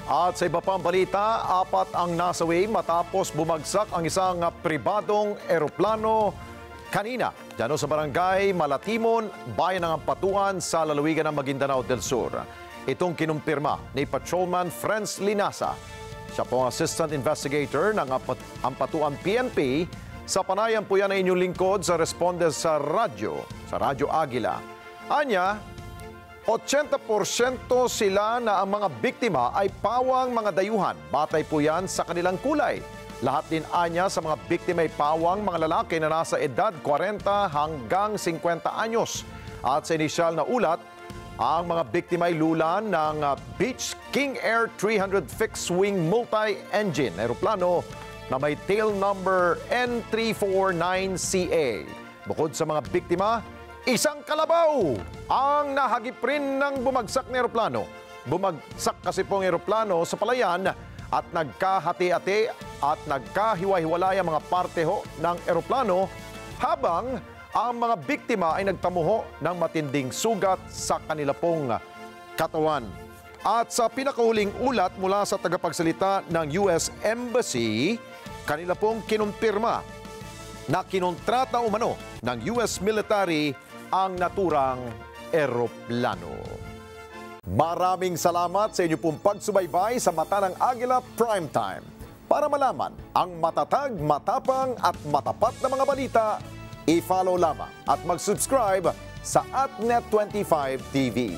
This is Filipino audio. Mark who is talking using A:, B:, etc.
A: At sa iba pang balita, 4 ang nasawi matapos bumagsak ang isang pribadong eroplano kanina dyan sa barangay Malatimon, bayan ng Ampatuan sa lalawigan ng Maguindanao del Sur. Itong kinumpirma ni Patrolman Franz Linasa. Siya po ang Assistant Investigator ng Ampatuan PNP. Sa panayam po yan ang inyong lingkod sa Responde sa Radyo Agila. Anya, 80% sila na ang mga biktima ay pawang mga dayuhan. Batay po yan sa kanilang kulay. Lahat din anya sa mga biktima ay pawang mga lalaki na nasa edad 40 hanggang 50 anyos. At sa inisyal na ulat, ang mga biktima ay lulan ng Beech King Air 300 fixed-wing multi-engine aeroplano na may tail number N349CA. Bukod sa mga biktima, isang kalabaw ang nahagip rin ng bumagsak na eroplano. Bumagsak kasi pong eroplano sa palayan at nagkahati-hati at nagkahiwa-hiwalay ang mga parte ng eroplano habang ang mga biktima ay nagtamuho ng matinding sugat sa kanila pong katawan. At sa pinakahuling ulat mula sa tagapagsalita ng US Embassy, kanila pong kinumpirma na kinontrata umano ng US military ang naturang eroplano. Maraming salamat sa inyo pong pagsubaybay sa Mata ng Agila Primetime. Para malaman ang matatag, matapang at matapat na mga balita, i-follow lamang at mag-subscribe sa AtNet25 TV.